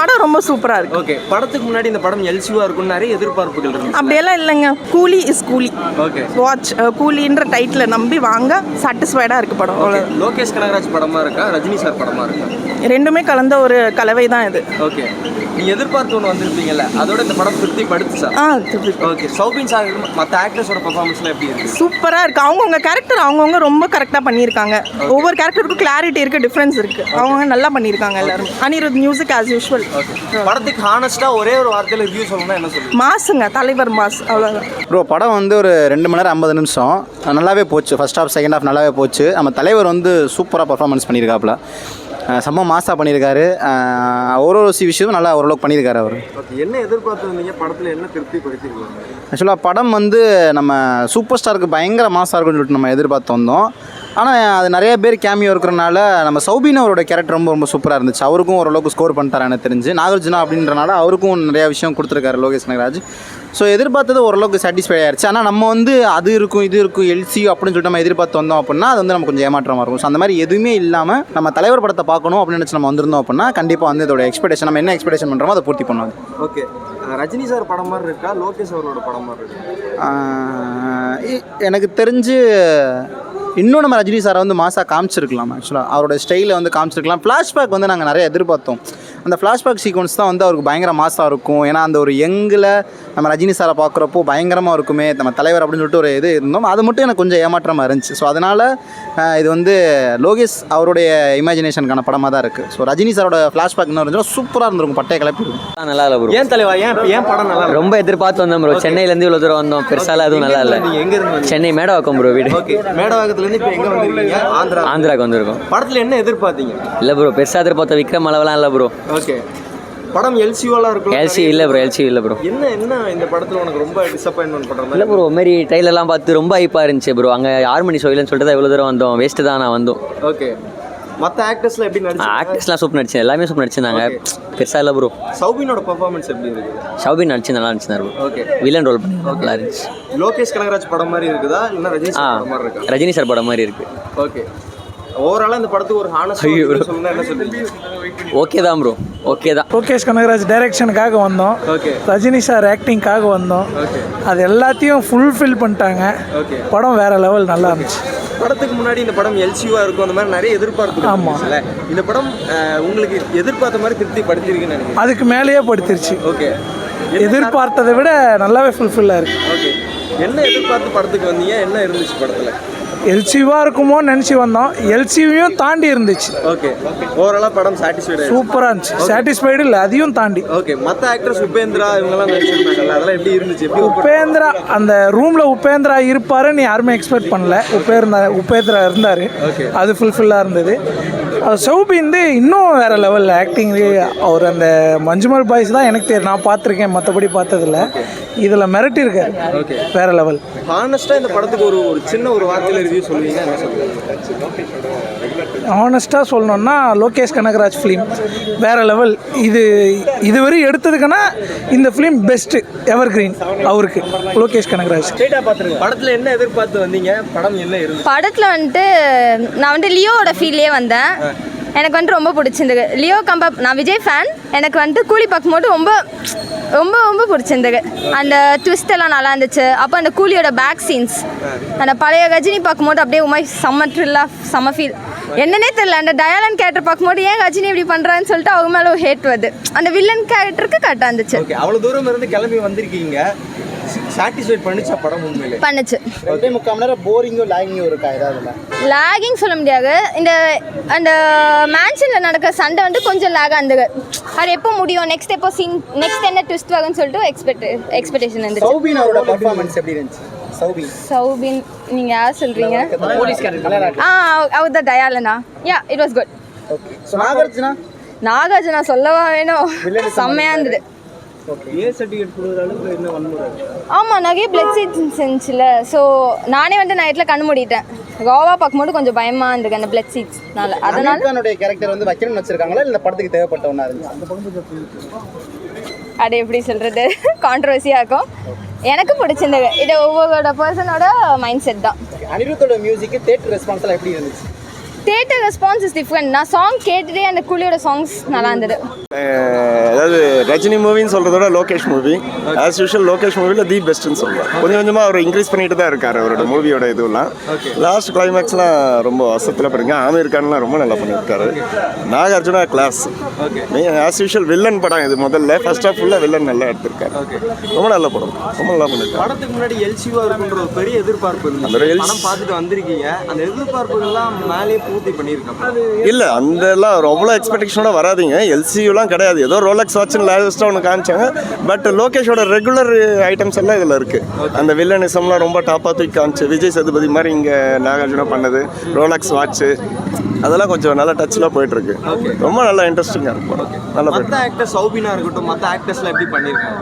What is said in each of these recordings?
படம் ரொம்ப சூப்பராக இருக்குது. ஓகே, படத்துக்கு முன்னாடி இந்த படம் எல்சியூவாக இருக்கும் நிறைய எதிர்பார்ப்புகள் இருக்கு. அப்படியெல்லாம் இல்லைங்க. கூலி இஸ் கூலி. ஓகே, வாட்ச் கூலின்ற டைட்டில் நம்பி வாங்க, சாட்டிஸ்ஃபைடாக இருக்குது படம். லோகேஷ் கனகராஜ் படமாக இருக்கா, ரஜினி சார் படமாக இருக்கா? ரெண்டுமே கலந்த ஒரு கலவை தான் இது. ஓகே, நீங்கள் எதிர்பார்த்து ஒன்று வந்திருப்பீங்கல்ல, அதோட இந்த படம் திருப்தி படுத்து சார்? ஓகே, சௌபின் சார் மற்ற ஆக்டர்ஸோட பர்ஃபார்மன்ஸ்லாம் எப்படி இருக்குது? சூப்பராக இருக்குது. அவங்கவுங்க கேரக்டர் அவங்கவுங்க ரொம்ப கரெக்டாக பண்ணியிருக்காங்க. ஒவ்வொரு கேரக்டருக்கும் கிளாரிட்டி இருக்குது, டிஃப்ரென்ஸ் இருக்குது. அவங்கவுங்க நல்லா பண்ணியிருக்காங்க எல்லாரும். Anirudh music as usual. படத்துக்கு ஹானஸ்ட்டாக ஒரே ஒரு வார்த்தையில் ரிவ்யூ சொல்லணும்னா என்ன சொல்லுங்கள்? மாசுங்க, தலைவர் மாஸ், அவ்வளோதான். ப்ரோ, படம் வந்து ஒரு 2 மணி நேரம் 50 நிமிஷம் நல்லாவே போச்சு. ஃபர்ஸ்ட் ஹாஃப் செகண்ட் ஹாஃப் நல்லாவே போச்சு. நம்ம தலைவர் வந்து சூப்பராக பர்ஃபார்மன்ஸ் பண்ணியிருக்காப்புல, செம்ம மாசாக பண்ணியிருக்காரு. ஒரு விஷயமும் நல்லா ஓரளவுக்கு பண்ணியிருக்காரு அவர். என்ன எதிர்பார்த்து வந்தீங்க படத்தில், என்ன திருப்தி படுத்திருக்காங்க? ஆக்சுவலாக படம் வந்து நம்ம சூப்பர் ஸ்டாருக்கு பயங்கர மாசாக இருக்குன்னு சொல்லிட்டு நம்ம எதிர்பார்த்து வந்தோம். ஆனால் அது நிறைய பேர் கேமியோ இருக்கிறனால நம்ம சௌபின் அவரோட கேரக்டர் ரொம்ப ரொம்ப சூப்பராக இருந்துச்சு. அவருக்கும் ஓரளவுக்கு ஸ்கோர் பண்ணிட்டார் எனக்கு தெரிஞ்சு. நாகார்ஜுனா அப்படின்றனால அவருக்கும் நிறையா விஷயம் கொடுத்துருக்காரு லோகேஷ் கனகராஜ். ஸோ எதிர்பார்த்தது ஓரளவுக்கு சாட்டிஸ்ஃபை ஆயிடுச்சு. ஆனால் நம்ம வந்து அது இருக்கும் இது இருக்கும் எல்சியூ அப்படின்னு சொல்லிட்டு நம்ம எதிர்பார்த்து வந்தோம் அப்படின்னா அது வந்து நம்ம கொஞ்சம் ஏமாற்றமாக இருக்கும். ஸோ அந்த மாதிரி எதுவுமே இல்லாமல் நம்ம தலைவர் படத்தை பார்க்கணும் அப்படின்னு நினச்சி நம்ம வந்திருந்தோம் அப்படின்னா கண்டிப்பாக வந்து இதோட எக்ஸ்பெக்டேஷன் நம்ம என்ன எக்ஸ்பெக்டேஷன் பண்ணுறோமோ அதை பூர்த்தி பண்ணுவாங்க. ஓகே, ரஜினி சார் படம் மாதிரி இருக்கா, லோகேஷ் அவரோட படம் மாதிரி இருக்கா? எனக்கு தெரிஞ்சு இன்னும் நம்ம ரஜினி சாரை வந்து மாசாக காமிச்சிருக்கலாம். ஆக்சுவலாக அவரோட ஸ்டைலில் வந்து காமிச்சிருக்கலாம். ஃப்ளாஷ்பேக் வந்து நாங்கள் நிறைய எதிர்பார்த்தோம். அந்த ஃப்ளாஷ்பேக் சீக்வன்ஸ் தான் வந்து அவருக்கு பயங்கர மாசாக இருக்கும். ஏன்னா அந்த ஒரு யங்கில் நம்ம ரஜினி சாரை பார்க்குறப்போ பயங்கரமாக இருக்குமே நம்ம தலைவர் அப்படின்னு சொல்லிட்டு ஒரு இது இருந்தோம். அது மட்டும் எனக்கு கொஞ்சம் ஏமாற்றமாக இருந்துச்சு. ஸோ அதனால் இது வந்து லோகேஷ் அவருடைய இமேஜினேஷனுக்கான படமாக தான் இருக்குது. ஸோ ரஜினி சாரோட ஃப்ளாஷ்பேக் இன்னும் இருந்துச்சுன்னா சூப்பராக இருந்திருக்கும், பட்டையை கிளப்பிடும். நல்லா இல்லை ப்ரோ. ஏன் தலைவா, ஏன் படம் நல்லா? ரொம்ப எதிர்பார்த்து வந்தோம் ப்ரோ. சென்னையிலேருந்து இவ்வளோ தூரம் வந்தோம், பெருசால அதுவும் நல்லா இல்லை. நீங்கள் எங்கே இருந்து? சென்னை மேடவாக்கம் ப்ரோ வீடு. ஓகே, மேடவாக்கத்துலேருந்து இப்போ எங்கே வந்திருக்கீங்க? ஆந்திராவுக்கு வந்திருக்கோம். படத்தில் என்ன எதிர்பார்த்தீங்க? இல்லை ப்ரோ, பெருசாக எதிர்பார்த்த விக்ரம் அளவெல்லாம் இல்லை ப்ரோ. ஓகே, படம் எல்சியூவெல்லாம் இருக்கும். எல்சி இல்லை ப்ரோ, எல்சி இல்லை ப்ரோ. என்ன இந்த படத்தில் உனக்கு ரொம்ப டிசப்பாயின்மெண்ட் பண்ணுற மாதிரி? இல்லை ப்ரோ, மாரி ட்ரெயிலெல்லாம் பார்த்து ரொம்ப ஹைப்பாக இருந்துச்சு ப்ரோ. அங்கே 6 மணி ஷோயில்னு சொல்லிட்டு தான் இவ்வளோ தூரம் வந்தோம். வேஸ்ட்டு தான் நான் வந்தோம். ஓகே, மற்ற ஆக்டர்ஸ்லாம் எப்படி நடிச்சு? ஆக்டர்ஸ்லாம் சூப்பர் நடிச்சு, எல்லாமே சூப்பர் நடிச்சிருந்தாங்க. பெருசாக இல்லை ப்ரோ. சௌபினோட பர்ஃபார்மன்ஸ் எப்படி இருக்குது? சௌபின் நடிச்சு நல்லா நடிச்சிருந்தாரு ப்ரோ. ஓகே, வில்லன் ரோல் பண்ணி நல்லா இருந்துச்சு. லோகேஷ் கனகராஜ் படம் மாதிரி இருக்குதா இல்லை ரஜினி சார் படம் மாதிரி இருக்கா? ரஜினி சார் படம் மாதிரி இருக்குது. ஓகே, ஓவராலாக இந்த படத்துக்கு ஒரு ஹானஸ்ட் சொல்லணும்னா என்ன சொல்லுவீங்க? ஓகே தான் ப்ரோ, ஓகே தான். லோகேஷ் கனகராஜ் டைரக்ஷனுக்காக வந்தோம். ஓகே, ரஜினி சார் ஆக்டிங்காக வந்தோம். ஓகே, அது எல்லாத்தையும் ஃபுல்ஃபில் பண்ணிட்டாங்க. ஓகே, படம் வேற லெவல் நல்லா இருந்துச்சு. படத்துக்கு முன்னாடி இந்த படம் எல்சியூவாக இருக்கும், அந்த மாதிரி நிறைய எதிர்பார்ப்பு. ஆமாம், இந்த படம் உங்களுக்கு எதிர்பார்த்த மாதிரி திருப்தி படுத்திருக்குன்னு நினைக்கிறேன். அதுக்கு மேலேயே படுத்திருச்சு. ஓகே, எதிர்பார்த்ததை விட நல்லாவே ஃபுல்ஃபில்லாக இருக்கு. ஓகே, என்ன எதிர்பார்த்து படத்துக்கு வந்தீங்க? என்ன இருந்துச்சு படத்தில்? எல்சிவாக இருக்குமோன்னு நினச்சி வந்தோம். எல்சிவையும் தாண்டி இருந்துச்சு. ஓகே, ஓவராலாக படம் சாட்டிஸ்ஃபைடு, சூப்பராக இருந்துச்சு. சாட்டிஸ்ஃபைடு இல்லை, அதையும் தாண்டி. ஓகே, மற்ற ஆக்டர்ஸ் உபேந்திரா இவங்கெல்லாம் நடிச்சிருந்தாங்கல்ல, அதெல்லாம் எப்படி இருந்துச்சு? உபேந்திரா அந்த ரூமில் உபேந்திரா இருப்பாருன்னு யாருமே எக்ஸ்பெக்ட் பண்ணல. உபேந்திரா இருந்தார். அது ஃபுல்ஃபில்லாக இருந்தது. சௌபின் இன்னும் வேறு லெவலில் ஆக்டிங். அவர் அந்த மஞ்சுமல் பாய்ஸ் தான் எனக்கு தெரியும், நான் பார்த்துருக்கேன், மற்றபடி பார்த்ததில்ல. இதில் மிரட்டியிருக்காரு. ஓகே, வேறு லெவல். ஹானஸ்ட்டாக இந்த படத்துக்கு ஒரு சின்ன ஒரு வார்த்தையில் ரிவ்யூ சொல்லுவீங்க, என்ன சொல்லுவீங்க? ஆனஸ்ட்டாக சொல்லணுன்னா லோகேஷ் கனகராஜ் ஃபிலிம் வேறு லெவல். இதுவரை எடுத்ததுக்குன்னா இந்த ஃபிலிம் பெஸ்ட்டு எவர் கிரீன் அவருக்கு, லோகேஷ் கனகராஜ். படத்தில் என்ன எதிர்பார்த்து வந்தீங்க? படம் என்ன இருந்துச்சு? படத்தில் நான் லியோவோட ஃபீல்லே வந்தேன். எனக்கு ரொம்ப பிடிச்சிருந்தது லியோ நான் விஜய் ஃபேன். எனக்கு கூலி பார்க்கும்போது ரொம்ப ரொம்ப ரொம்ப பிடிச்சிருந்தது. அந்த ட்விஸ்ட் எல்லாம் நல்லா இருந்துச்சு. அப்போ அந்த கூலியோட பேக் சீன்ஸ், அந்த பழைய கஜினி பார்க்கும்போது அப்படியே செம்ம த்ரில்லாக செம்ம ஃபீல். என்னன்னே தெரியல, அந்த டயாலன் கேரக்டர் பார்க்கும்போது ஏன் கஜினி இப்படி பண்ணுறான்னு சொல்லிட்டு அவங்க மேலே ஹேட் வருது. அந்த வில்லன் கேரக்டருக்கு கரெக்டாக இருந்துச்சு. அவ்வளோ தூரம் இருந்து கிளம்பி வந்திருக்கீங்க, சாட்டிஸ்ஃபைட் பண்ணிச்சா படம்? உண்மையிலே பண்ணுச்சு. 3.5 மணி நேரம் போரிங்கோ லாகிங்கோ இருக்கா? ஏதாவது லாகிங் சொல்ல முடியாது. அந்த மேன்ஷனில் நடக்கிற சண்டை கொஞ்சம் லாகாக இருந்தது. அது எப்போ முடியும், நெக்ஸ்ட் எப்போ சீன், நெக்ஸ்ட் என்ன ட்விஸ்ட் ஆகும்னு சொல்லிட்டு எக்ஸ்பெக்டேஷன் இருந்துச்சு. சௌபின் அவரோட பர்ஃபார்மன்ஸ் எப்படி இருந்துச்சு? சௌபின் நீங்க யார் சொல்றீங்க? அவர் தான் டயாலனா. Yeah, it was good. Okay, so Nagarjuna சொல்லவா வேணும், செம்மையா இருந்தது. ஏ சர்டிஃபிகேட் கொடுக்குற அளவுக்கு என்ன வன்முறை? ஆமாம், நிறைய பிளட் சீட்ஸ் இருந்துச்சுல. ஸோ நானே நைட்டில் கண்ணு மூடிட்டேன். கோவா பார்க்கும்போது கொஞ்சம் பயமாக இருந்தது அந்த பிளட் சீட்ஸ்னால. அதனால கேரக்டர் வைக்கணும்னு வச்சிருக்காங்களா இல்லை படத்துக்கு தேவைப்பட்ட ஒன்றா இருந்துச்சு? அது எப்படி சொல்கிறது, கான்ட்ரவர்சியாக இருக்கும். எனக்கு பிடிச்சிருந்தது. இது ஒவ்வொரு பர்சனோட மைண்ட் செட் தான். அனிருத்தோட மியூசிக்கு தியேட்டர் ரெஸ்பான்ஸ்லாம் எப்படி இருந்துச்சு? Theatre response is different. நான் சாங் கேட்டுட்டே அந்த கூலியோட சாங்ஸ் நல்லா இருந்தது. அதாவது ரஜினி மூவின்னு சொல்கிறதோட Lokesh movie as usual Lokesh மூவியில் தி பெஸ்ட்டுன்னு சொல்லுவேன். கொஞ்சம் கொஞ்சமாக அவர் இன்க்ரீஸ் பண்ணிட்டு தான் இருக்கார் அவரோட மூவியோட இதுவெல்லாம். லாஸ்ட் கிளைமேக்ஸ்லாம் ரொம்ப வசத்தில் பாருங்க. ஆமீர் கான்லாம் ரொம்ப நல்லா பண்ணியிருக்காரு. Nagarjuna class. As usual villain படம் இது முதல்ல ஃபர்ஸ்ட் ஆஃப் ஃபுல்லாக வில்லன் நல்லா எடுத்திருக்காரு. ரொம்ப நல்ல படம், ரொம்ப நல்லா பண்ணியிருக்காரு. படத்துக்கு முன்னாடி எல்சியூவா இருக்குன்ற ஒரு பெரிய எதிர்பார்ப்பு இருந்துச்சு. படம் பார்த்துட்டு வந்திருக்கீங்க, அந்த எதிர்பார்ப்புகள்லாம் மேலே பூர்த்தி பண்ணியிருக்காங்க. இல்லை அந்தெல்லாம் அவ்வளோ எக்ஸ்பெக்டேஷனோட வராதிங்க. எல்சியூலாம் கிடையாது, ஏதோ ரோலக்ஸ் வாட்சுன்னு லாஸ்ட்டாக ஒன்று காமிச்சாங்க. பட் லோகேஷோட ரெகுலர் ஐட்டம்ஸ் எல்லாம் இதில் இருக்குது. அந்த வில்லனிசம்லாம் ரொம்ப டாப்பாக தூக்கி காமிச்சு விஜய் சேதுபதி மாதிரி இங்கே நாகார்ஜுனா பண்ணது ரோலக்ஸ் வாட்ச்சு அதெல்லாம் கொஞ்சம் நல்லா டச்சில் போயிட்டுருக்கு. ரொம்ப நல்லா இன்ட்ரெஸ்டிங்காக இருக்கும். நல்லா மற்ற ஆக்டர் சௌபினா இருக்கட்டும், மற்ற ஆக்டர்ஸ்லாம் எப்படி பண்ணியிருக்காங்க?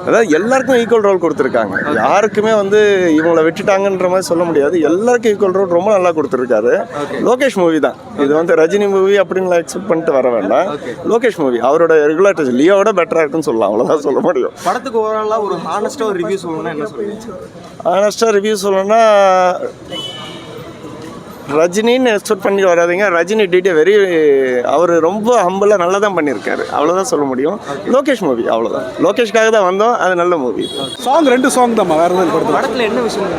அதாவது எல்லாருக்கும் ஈக்குவல் ரோல் கொடுத்துருக்காங்க. யாருக்குமே வந்து இவங்களை விட்டுட்டாங்கன்ற மாதிரி சொல்ல முடியாது. எல்லாருக்கும் ஈக்குவல் ரோல் ரொம்ப நல்லா கொடுத்துருக்காரு. லோகேஷ் மூவி தான் இது, வந்து ரஜினி மூவி அப்படின்னு எக்ஸ்பெக்ட் பண்ணிட்டு வர வேண்டாம். லோகேஷ் மூவி அவரோட ரெகுலர் லியோட பெட்டராக இருக்குன்னு சொல்லலாம், அவ்வளோதான் சொல்ல முடியும். படத்துக்கு ஓவராலாக ஒரு ஹானஸ்ட்டாக ஒரு ரிவ்யூ சொல்லணும்னா என்ன சொல்லுவீங்க? ஆனஸ்ட்டாக ரிவ்யூ சொல்லணும்னா ரஜினின்னு எக்ஸ்பெக்ட் பண்ணி வராதிங்க. ரஜினி டிடி வெரி அவர் ரொம்ப ஹம்பிளாக நல்லா தான் பண்ணியிருக்காரு, அவ்வளோதான் சொல்ல முடியும். லோகேஷ் மூவி அவ்வளோதான், லோகேஷ்காக தான் வந்தோம். அது நல்ல மூவி. சாங் 2 சாங் தான் வேறு எதுவும் படத்தில். படத்தில் என்ன விஷயம்?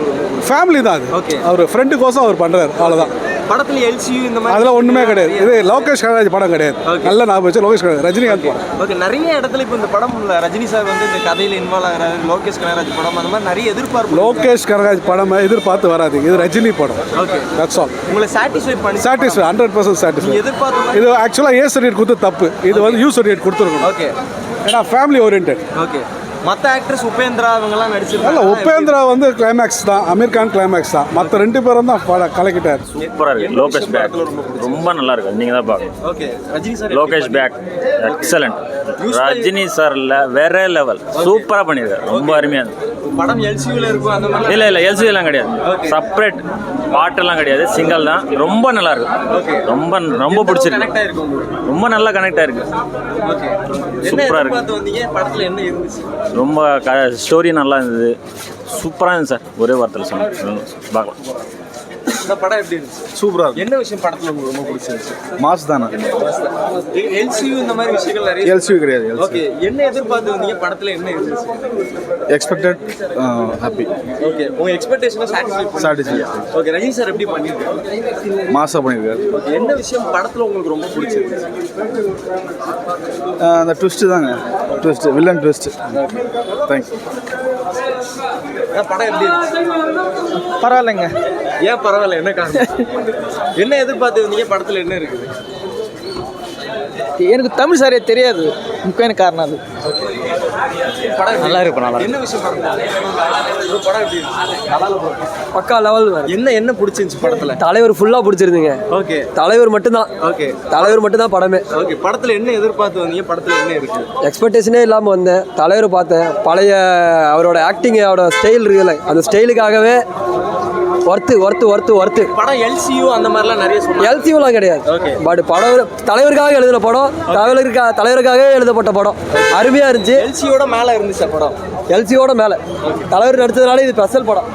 ஃபேமிலி தான் அது. ஓகே, அவர் ஃப்ரெண்டுக்கோசம் அவர் பண்ணுறாரு, அவ்வளோதான். படத்தில் எல்சியூ இந்த மாதிரி அதெல்லாம் ஒன்றுமே கிடையாது. இது லோகேஷ் கனகராஜ் படம் கிடையாது. நல்ல ஞாபகம் வச்சு லோகேஷ் கனகராஜ் ரஜினிகாந்த் படம். ஓகே, நிறைய இடத்துல இப்போ இந்த படம் ரஜினி சார் வந்து இந்த கதையில் இன்வால்வ் ஆகிறாரு. லோகேஷ் கனகராஜ் படம் அந்த மாதிரி நிறைய எதிர்பார்ப்பு. லோகேஷ் கனகராஜ் படம் எதிர்பார்த்து வராது, இது ரஜினி படம். Okay, that's all. உங்களை சாட்டிஸ்ஃபை பண்ணி சாட்டிஸ்ஃபை 100% சாட்டிஸ்ஃபை. எதிர்பார்த்து இது ஆக்சுவலாக ஏ சர்டிஃபிகேட் கொடுத்து தப்பு, இது வந்து யூ சர்டிஃபிகேட் கொடுத்துருக்கணும். ஓகே, ஏன்னா ஃபேமிலி ஓரியன்ட். ஓகே. மற்ற ஆக்ட்ரஸ் உபேந்திரா இவங்கெல்லாம் இல்லை, நடிச்சிருக்காங்க. உபேந்திரா வந்து கிளைமேக்ஸ் தான், அமீர் கான் கிளைமேக்ஸ் தான். மற்ற 2 பேரும் தான் கலக்கிட்டார். சூப்பராக இருக்குது. லோகேஷ் பேக் ரொம்ப நல்லா இருக்கு, நீங்கள் தான் பார்க்கணும். Okay, Rajini sir Lokesh pack excellent. Rajini சார்ல வேற லெவல், சூப்பராக பண்ணியிருக்காரு, ரொம்ப அருமையாக இருந்தது. படம் எல்சியூல இருக்கும் அந்த மாதிரி. இல்லை எல்சிஎல்லாம் கிடையாது, செப்பரேட் பாட்டெல்லாம் கிடையாது, சிங்கிள் தான். ரொம்ப நல்லா இருக்கு, ரொம்ப பிடிச்சிருக்கு, கனெக்ட் ஆயிருக்கு உங்களுக்கு. ரொம்ப நல்லா கனெக்ட் ஆயிருக்கு. ஓகே, சூப்பராக இருக்கு. பார்த்து வந்தீங்க, படத்தில் என்ன இருந்துச்சு? ரொம்ப ஸ்டோரி நல்லா இருந்தது, சூப்பராக இருந்துச்சு சார். ஒரே வார்த்தையில் சொன்னேன், பார்க்கலாம். இந்த படம் எப்படி இருந்துச்சு? சூப்பராக என்ன விஷயம் படத்தில் உங்களுக்கு ரொம்ப பிடிச்சிருந்துச்சு? மாஸ் தானே. எல்சியூ இந்த மாதிரி விஷயங்கள் நிறைய. எல்சியூ கிடையாது. ஓகே, என்ன எதிர்பார்த்து வந்தீங்க? படத்தில் என்ன இருந்துச்சு? Expected happy. ஓகே, உங்க எக்ஸ்பெக்டேஷனை சாட்டிஸ்ஃபை. ஓகே, ரஜினி சார் எப்படி பண்ணியிருக்காரு? மாஸாக பண்ணியிருக்காரு. ஓகே, என்ன விஷயம் படத்தில் உங்களுக்கு ரொம்ப பிடிச்சிருந்துச்சு? அந்த ட்விஸ்ட்டு தாங்க, ட்விஸ்ட்டு, வில்லன் ட்விஸ்ட்டு. தேங்க்ஸ். படம் எப்படி இருந்துச்சு? பரவாயில்லைங்க. ஏன் பரவாயில்ல, என்ன காரணம்? என்ன எதிர்பார்த்து வந்தீங்க? படத்தில் என்ன இருக்குது? எனக்கு தமிழ் சரியாக தெரியாது, முக்கியமான காரணம் அது. படம் நல்லா இருக்கு, நல்லா என்ன விஷயம்? படம் எப்படி இருந்துச்சு? பக்கா லெவல். என்ன பிடிச்சிருந்துச்சு படத்தில்? தலைவர் ஃபுல்லாக பிடிச்சிருந்துங்க. ஓகே, தலைவர் மட்டும்தான். ஓகே, தலைவர் மட்டும்தான் படமே. ஓகே. படத்தில் என்ன எதிர்பார்த்து வந்தீங்க? படத்தில் என்ன இருக்கு? எக்ஸ்பெக்டேஷனே இல்லாமல் வந்தேன். தலைவர் பார்த்தேன், பழைய அவரோட ஆக்டிங், அவரோட ஸ்டைல் இருக்குல்ல, அந்த ஸ்டைலுக்காகவே ஒர்த்து. படம் எல்சியூ அந்த மாதிரிலாம் நிறைய சொல்லுவாங்க. எல்சியூலாம் கிடையாது. ஓகே, பட் படம் தலைவருக்காக எழுதின படம், தலைவருக்காக எழுதப்பட்ட படம். அருமையாக இருந்துச்சு. எல்சியோட மேலே இருந்துச்சு படம். எல்சியோட மேலே தலைவர் நடிச்சதுனால இது ஸ்பெஷல் படம்.